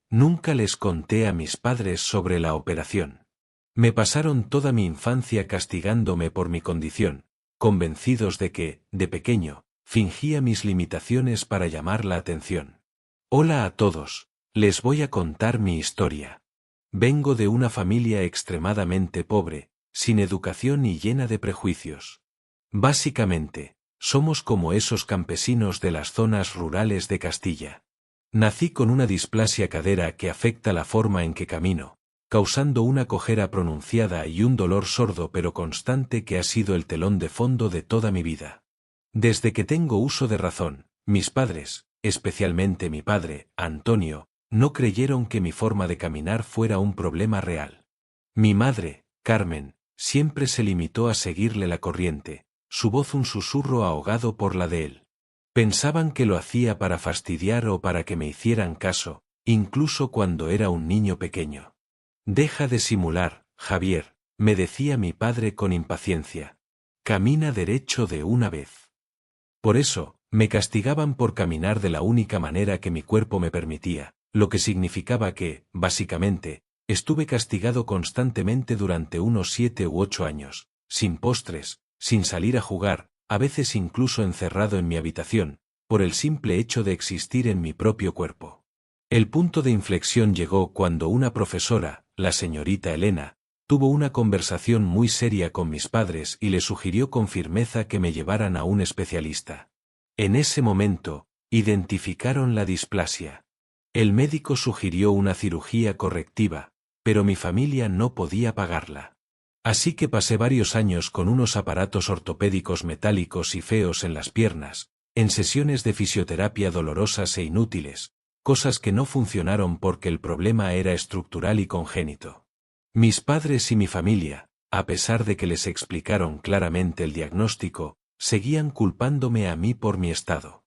Nunca les conté a mis padres sobre la operación. Me pasaron toda mi infancia castigándome por mi condición, convencidos de que, de pequeño, fingía mis limitaciones para llamar la atención. Hola a todos, les voy a contar mi historia. Vengo de una familia extremadamente pobre, sin educación y llena de prejuicios. Básicamente, somos como esos campesinos de las zonas rurales de Castilla. Nací con una displasia cadera que afecta la forma en que camino, causando una cojera pronunciada y un dolor sordo pero constante que ha sido el telón de fondo de toda mi vida. Desde que tengo uso de razón, mis padres, especialmente mi padre, Antonio, no creyeron que mi forma de caminar fuera un problema real. Mi madre, Carmen, siempre se limitó a seguirle la corriente, su voz un susurro ahogado por la de él. Pensaban que lo hacía para fastidiar o para que me hicieran caso, incluso cuando era un niño pequeño. Deja de simular, Javier, me decía mi padre con impaciencia. Camina derecho de una vez. Por eso, me castigaban por caminar de la única manera que mi cuerpo me permitía, lo que significaba que, básicamente, estuve castigado constantemente durante unos 7 u 8 años, sin postres, sin salir a jugar, a veces incluso encerrado en mi habitación, por el simple hecho de existir en mi propio cuerpo. El punto de inflexión llegó cuando una profesora, la señorita Elena, tuvo una conversación muy seria con mis padres y le sugirió con firmeza que me llevaran a un especialista. En ese momento, identificaron la displasia. El médico sugirió una cirugía correctiva, pero mi familia no podía pagarla. Así que pasé varios años con unos aparatos ortopédicos metálicos y feos en las piernas, en sesiones de fisioterapia dolorosas e inútiles, cosas que no funcionaron porque el problema era estructural y congénito. Mis padres y mi familia, a pesar de que les explicaron claramente el diagnóstico, seguían culpándome a mí por mi estado.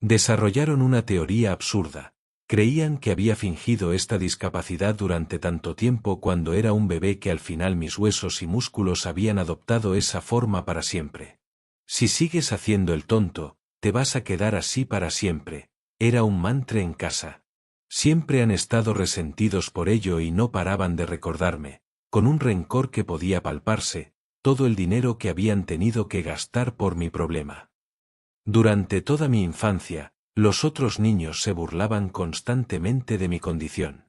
Desarrollaron una teoría absurda. Creían que había fingido esta discapacidad durante tanto tiempo cuando era un bebé que al final mis huesos y músculos habían adoptado esa forma para siempre. Si sigues haciendo el tonto, te vas a quedar así para siempre, era un mantra en casa. Siempre han estado resentidos por ello y no paraban de recordarme, con un rencor que podía palparse, todo el dinero que habían tenido que gastar por mi problema. Durante toda mi infancia, los otros niños se burlaban constantemente de mi condición.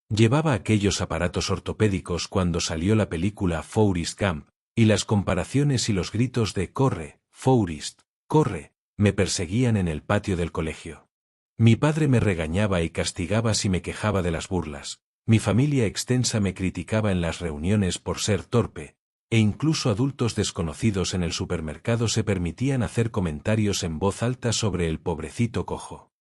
Llevaba aquellos aparatos ortopédicos cuando salió la película Forrest Gump, y las comparaciones y los gritos de «corre, Forrest, corre», me perseguían en el patio del colegio. Mi padre me regañaba y castigaba si me quejaba de las burlas, mi familia extensa me criticaba en las reuniones por ser torpe, e incluso adultos desconocidos en el supermercado se permitían hacer comentarios en voz alta sobre el pobrecito cojo.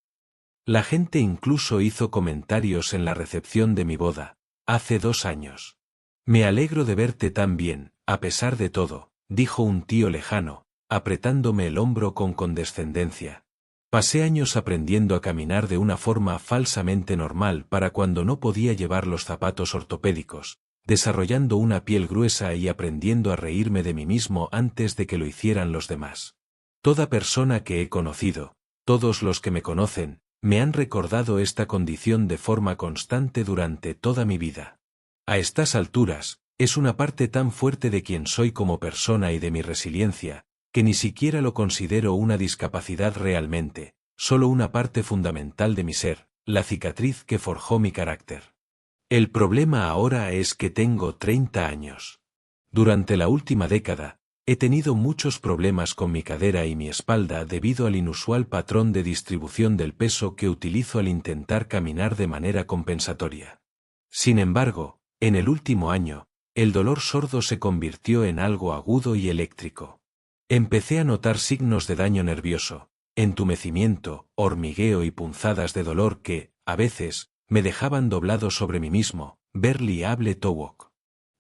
La gente incluso hizo comentarios en la recepción de mi boda, hace 2 años. Me alegro de verte tan bien, a pesar de todo, dijo un tío lejano, apretándome el hombro con condescendencia. Pasé años aprendiendo a caminar de una forma falsamente normal para cuando no podía llevar los zapatos ortopédicos, desarrollando una piel gruesa y aprendiendo a reírme de mí mismo antes de que lo hicieran los demás. Toda persona que he conocido, todos los que me conocen, me han recordado esta condición de forma constante durante toda mi vida. A estas alturas, es una parte tan fuerte de quien soy como persona y de mi resiliencia, que ni siquiera lo considero una discapacidad realmente, solo una parte fundamental de mi ser, la cicatriz que forjó mi carácter. El problema ahora es que tengo 30 años. Durante la última década, he tenido muchos problemas con mi cadera y mi espalda debido al inusual patrón de distribución del peso que utilizo al intentar caminar de manera compensatoria. Sin embargo, en el último año, el dolor sordo se convirtió en algo agudo y eléctrico. Empecé a notar signos de daño nervioso, entumecimiento, hormigueo y punzadas de dolor que, a veces, me dejaban doblado sobre mí mismo, Berliable Towok.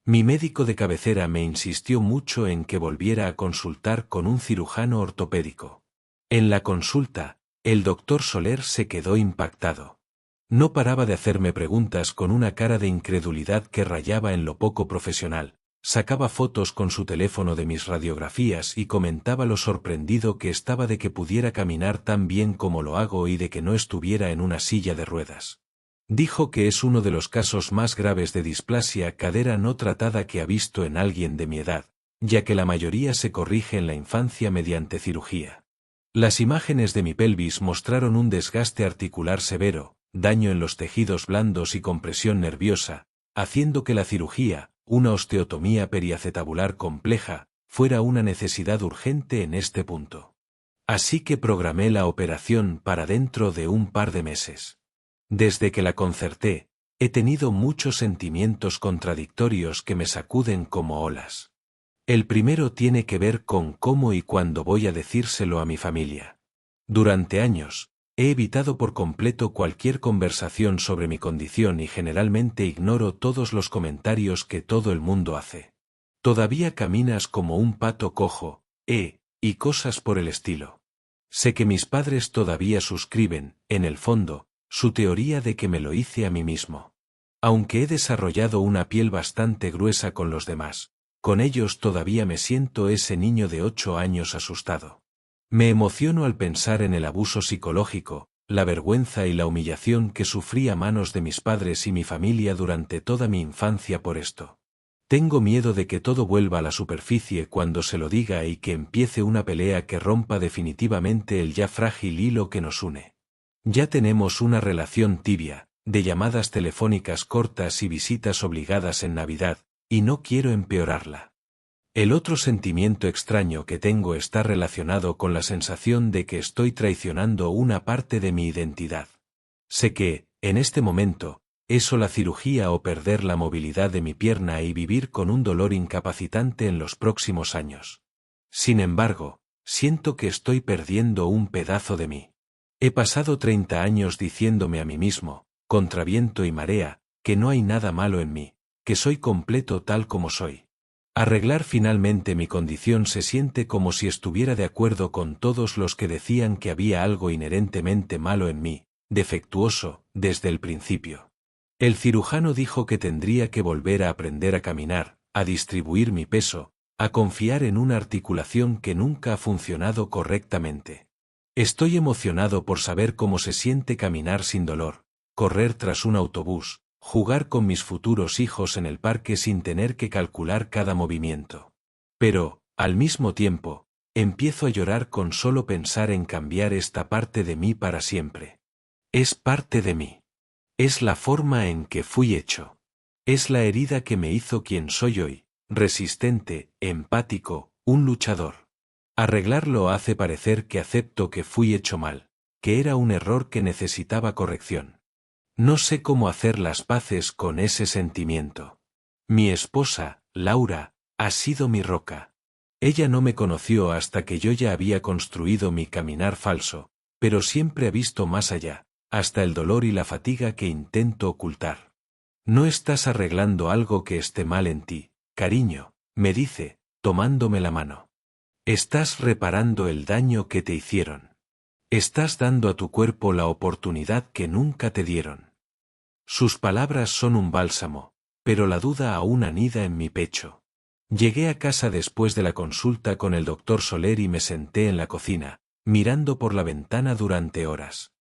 Mi médico de cabecera me insistió mucho en que volviera a consultar con un cirujano ortopédico. En la consulta, el doctor Soler se quedó impactado. No paraba de hacerme preguntas con una cara de incredulidad que rayaba en lo poco profesional, sacaba fotos con su teléfono de mis radiografías y comentaba lo sorprendido que estaba de que pudiera caminar tan bien como lo hago y de que no estuviera en una silla de ruedas. Dijo que es uno de los casos más graves de displasia cadera no tratada que ha visto en alguien de mi edad, ya que la mayoría se corrige en la infancia mediante cirugía. Las imágenes de mi pelvis mostraron un desgaste articular severo, daño en los tejidos blandos y compresión nerviosa, haciendo que la cirugía, una osteotomía periacetabular compleja, fuera una necesidad urgente en este punto. Así que programé la operación para dentro de un par de meses. Desde que la concerté, he tenido muchos sentimientos contradictorios que me sacuden como olas. El primero tiene que ver con cómo y cuándo voy a decírselo a mi familia. Durante años, he evitado por completo cualquier conversación sobre mi condición y generalmente ignoro todos los comentarios que todo el mundo hace. Todavía caminas como un pato cojo, y cosas por el estilo. Sé que mis padres todavía suscriben, en el fondo, su teoría de que me lo hice a mí mismo. Aunque he desarrollado una piel bastante gruesa con los demás, con ellos todavía me siento ese niño de 8 años asustado. Me emociono al pensar en el abuso psicológico, la vergüenza y la humillación que sufrí a manos de mis padres y mi familia durante toda mi infancia por esto. Tengo miedo de que todo vuelva a la superficie cuando se lo diga y que empiece una pelea que rompa definitivamente el ya frágil hilo que nos une. Ya tenemos una relación tibia, de llamadas telefónicas cortas y visitas obligadas en Navidad, y no quiero empeorarla. El otro sentimiento extraño que tengo está relacionado con la sensación de que estoy traicionando una parte de mi identidad. Sé que, en este momento, eso la cirugía o perder la movilidad de mi pierna y vivir con un dolor incapacitante en los próximos años. Sin embargo, siento que estoy perdiendo un pedazo de mí. He pasado 30 años diciéndome a mí mismo, contra viento y marea, que no hay nada malo en mí, que soy completo tal como soy. Arreglar finalmente mi condición se siente como si estuviera de acuerdo con todos los que decían que había algo inherentemente malo en mí, defectuoso, desde el principio. El cirujano dijo que tendría que volver a aprender a caminar, a distribuir mi peso, a confiar en una articulación que nunca ha funcionado correctamente. Estoy emocionado por saber cómo se siente caminar sin dolor, correr tras un autobús, jugar con mis futuros hijos en el parque sin tener que calcular cada movimiento. Pero, al mismo tiempo, empiezo a llorar con solo pensar en cambiar esta parte de mí para siempre. Es parte de mí. Es la forma en que fui hecho. Es la herida que me hizo quien soy hoy, resistente, empático, un luchador. Arreglarlo hace parecer que acepto que fui hecho mal, que era un error que necesitaba corrección. No sé cómo hacer las paces con ese sentimiento. Mi esposa, Laura, ha sido mi roca. Ella no me conoció hasta que yo ya había construido mi caminar falso, pero siempre ha visto más allá, hasta el dolor y la fatiga que intento ocultar. No estás arreglando algo que esté mal en ti, cariño, me dice, tomándome la mano. Estás reparando el daño que te hicieron. Estás dando a tu cuerpo la oportunidad que nunca te dieron. Sus palabras son un bálsamo, pero la duda aún anida en mi pecho. Llegué a casa después de la consulta con el doctor Soler y me senté en la cocina, mirando por la ventana durante horas.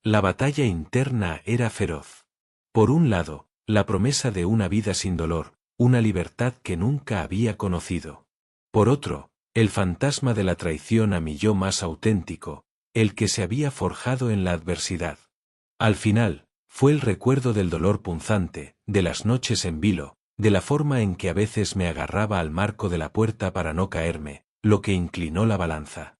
La batalla interna era feroz. Por un lado, la promesa de una vida sin dolor, una libertad que nunca había conocido. Por otro, el fantasma de la traición a mi yo más auténtico, el que se había forjado en la adversidad. Al final, fue el recuerdo del dolor punzante, de las noches en vilo, de la forma en que a veces me agarraba al marco de la puerta para no caerme, lo que inclinó la balanza.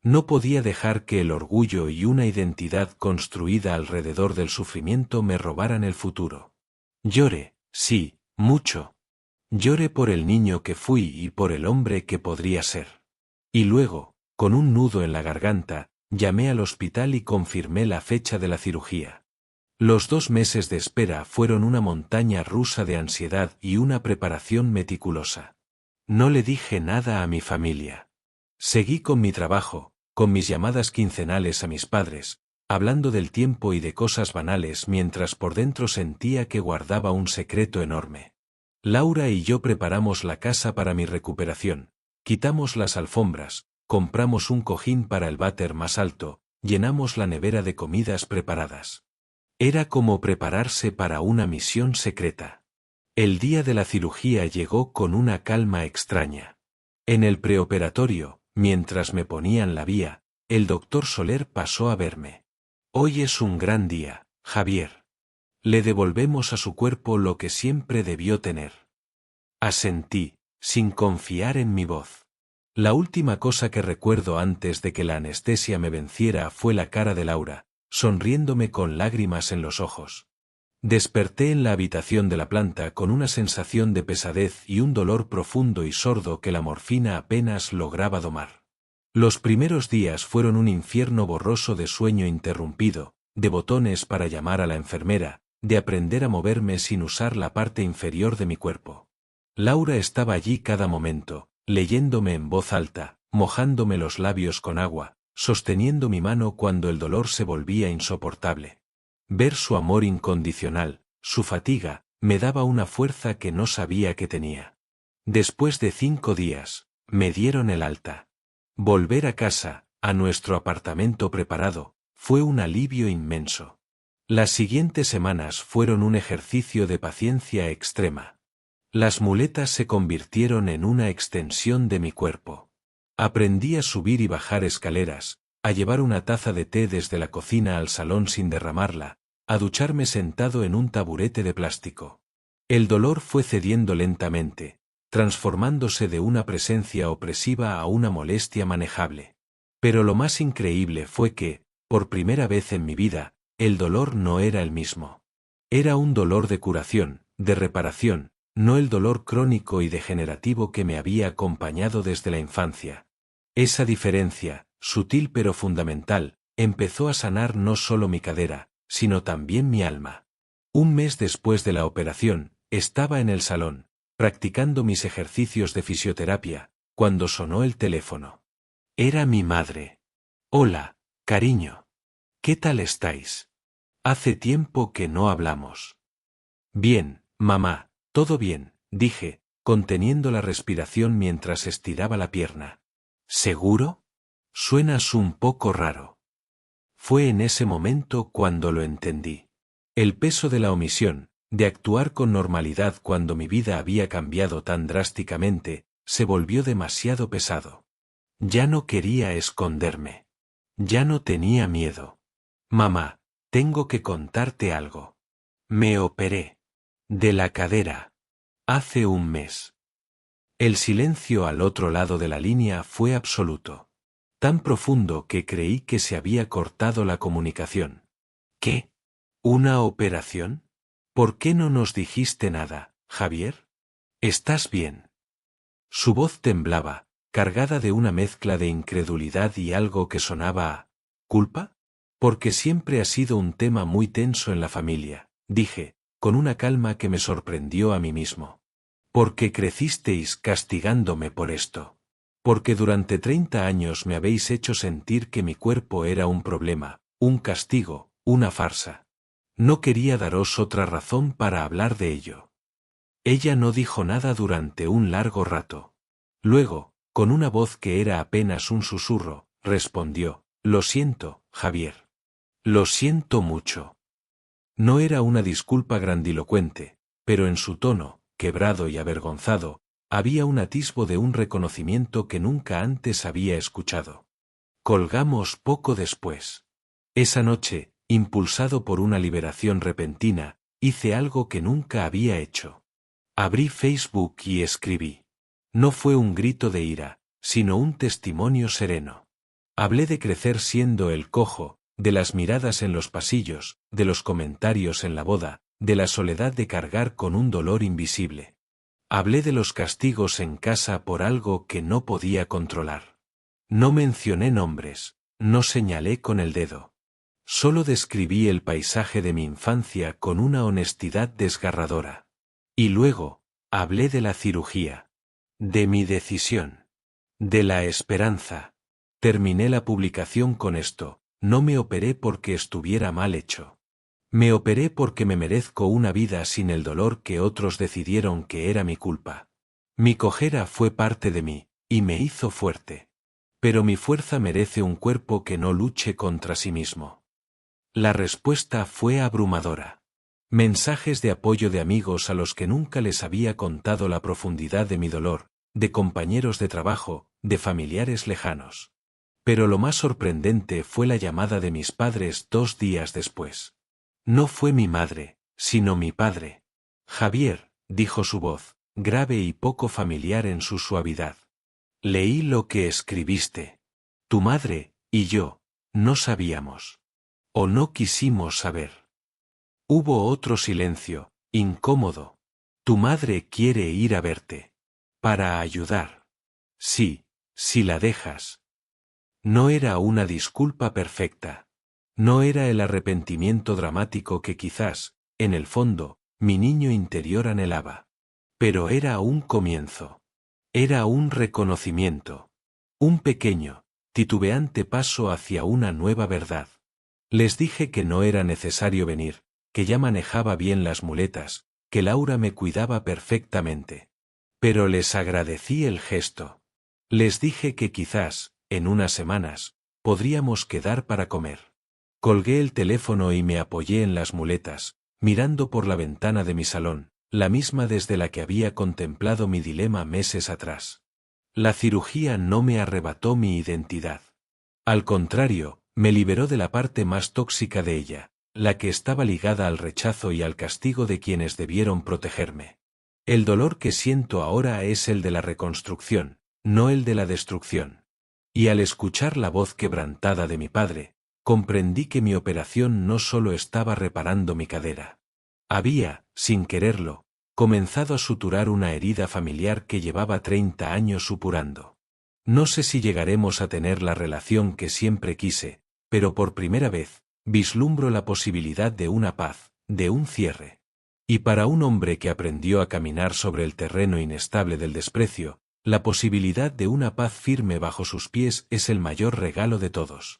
No podía dejar que el orgullo y una identidad construida alrededor del sufrimiento me robaran el futuro. Lloré, sí, mucho. Lloré por el niño que fui y por el hombre que podría ser. Y luego, con un nudo en la garganta, llamé al hospital y confirmé la fecha de la cirugía. Los 2 meses de espera fueron una montaña rusa de ansiedad y una preparación meticulosa. No le dije nada a mi familia. Seguí con mi trabajo, con mis llamadas quincenales a mis padres, hablando del tiempo y de cosas banales mientras por dentro sentía que guardaba un secreto enorme. Laura y yo preparamos la casa para mi recuperación, quitamos las alfombras, compramos un cojín para el váter más alto, llenamos la nevera de comidas preparadas. Era como prepararse para una misión secreta. El día de la cirugía llegó con una calma extraña. En el preoperatorio, mientras me ponían la vía, el doctor Soler pasó a verme. Hoy es un gran día, Javier. Le devolvemos a su cuerpo lo que siempre debió tener. Asentí, sin confiar en mi voz. La última cosa que recuerdo antes de que la anestesia me venciera fue la cara de Laura, sonriéndome con lágrimas en los ojos. Desperté en la habitación de la planta con una sensación de pesadez y un dolor profundo y sordo que la morfina apenas lograba domar. Los primeros días fueron un infierno borroso de sueño interrumpido, de botones para llamar a la enfermera, de aprender a moverme sin usar la parte inferior de mi cuerpo. Laura estaba allí cada momento, leyéndome en voz alta, mojándome los labios con agua, sosteniendo mi mano cuando el dolor se volvía insoportable. Ver su amor incondicional, su fatiga, me daba una fuerza que no sabía que tenía. Después de 5 días, me dieron el alta. Volver a casa, a nuestro apartamento preparado, fue un alivio inmenso. Las siguientes semanas fueron un ejercicio de paciencia extrema. Las muletas se convirtieron en una extensión de mi cuerpo. Aprendí a subir y bajar escaleras, a llevar una taza de té desde la cocina al salón sin derramarla, a ducharme sentado en un taburete de plástico. El dolor fue cediendo lentamente, transformándose de una presencia opresiva a una molestia manejable. Pero lo más increíble fue que, por primera vez en mi vida, el dolor no era el mismo. Era un dolor de curación, de reparación, no el dolor crónico y degenerativo que me había acompañado desde la infancia. Esa diferencia, sutil pero fundamental, empezó a sanar no solo mi cadera, sino también mi alma. Un mes después de la operación, estaba en el salón, practicando mis ejercicios de fisioterapia, cuando sonó el teléfono. Era mi madre. Hola, cariño. ¿Qué tal estáis? Hace tiempo que no hablamos. Bien, mamá, todo bien, dije, conteniendo la respiración mientras estiraba la pierna. ¿Seguro? Suenas un poco raro. Fue en ese momento cuando lo entendí. El peso de la omisión, de actuar con normalidad cuando mi vida había cambiado tan drásticamente, se volvió demasiado pesado. Ya no quería esconderme. Ya no tenía miedo. Mamá, tengo que contarte algo. Me operé. De la cadera. Hace un mes. El silencio al otro lado de la línea fue absoluto. Tan profundo que creí que se había cortado la comunicación. ¿Qué? ¿Una operación? ¿Por qué no nos dijiste nada, Javier? ¿Estás bien? Su voz temblaba, cargada de una mezcla de incredulidad y algo que sonaba a ¿culpa? Porque siempre ha sido un tema muy tenso en la familia, dije, con una calma que me sorprendió a mí mismo. Porque crecisteis castigándome por esto. Porque durante 30 años me habéis hecho sentir que mi cuerpo era un problema, un castigo, una farsa. No quería daros otra razón para hablar de ello. Ella no dijo nada durante un largo rato. Luego, con una voz que era apenas un susurro, respondió, «Lo siento, Javier. Lo siento mucho». No era una disculpa grandilocuente, pero en su tono, quebrado y avergonzado, había un atisbo de un reconocimiento que nunca antes había escuchado. Colgamos poco después. Esa noche, impulsado por una liberación repentina, hice algo que nunca había hecho. Abrí Facebook y escribí. No fue un grito de ira, sino un testimonio sereno. Hablé de crecer siendo el cojo, de las miradas en los pasillos, de los comentarios en la boda, de la soledad de cargar con un dolor invisible. Hablé de los castigos en casa por algo que no podía controlar. No mencioné nombres, no señalé con el dedo. Solo describí el paisaje de mi infancia con una honestidad desgarradora. Y luego, hablé de la cirugía. De mi decisión. De la esperanza. Terminé la publicación con esto: no me operé porque estuviera mal hecho. Me operé porque me merezco una vida sin el dolor que otros decidieron que era mi culpa. Mi cojera fue parte de mí, y me hizo fuerte. Pero mi fuerza merece un cuerpo que no luche contra sí mismo. La respuesta fue abrumadora. Mensajes de apoyo de amigos a los que nunca les había contado la profundidad de mi dolor, de compañeros de trabajo, de familiares lejanos. Pero lo más sorprendente fue la llamada de mis padres 2 días después. No fue mi madre, sino mi padre. Javier, dijo su voz, grave y poco familiar en su suavidad. Leí lo que escribiste. Tu madre, y yo, no sabíamos. O no quisimos saber. Hubo otro silencio, incómodo. Tu madre quiere ir a verte. Para ayudar. Sí, si la dejas. No era una disculpa perfecta. No era el arrepentimiento dramático que quizás, en el fondo, mi niño interior anhelaba. Pero era un comienzo. Era un reconocimiento. Un pequeño, titubeante paso hacia una nueva verdad. Les dije que no era necesario venir, que ya manejaba bien las muletas, que Laura me cuidaba perfectamente. Pero les agradecí el gesto. Les dije que quizás, en unas semanas, podríamos quedar para comer. Colgué el teléfono y me apoyé en las muletas, mirando por la ventana de mi salón, la misma desde la que había contemplado mi dilema meses atrás. La cirugía no me arrebató mi identidad. Al contrario, me liberó de la parte más tóxica de ella, la que estaba ligada al rechazo y al castigo de quienes debieron protegerme. El dolor que siento ahora es el de la reconstrucción, no el de la destrucción. Y al escuchar la voz quebrantada de mi padre, comprendí que mi operación no solo estaba reparando mi cadera. Había, sin quererlo, comenzado a suturar una herida familiar que llevaba 30 años supurando. No sé si llegaremos a tener la relación que siempre quise, pero por primera vez, vislumbro la posibilidad de una paz, de un cierre. Y para un hombre que aprendió a caminar sobre el terreno inestable del desprecio, la posibilidad de una paz firme bajo sus pies es el mayor regalo de todos.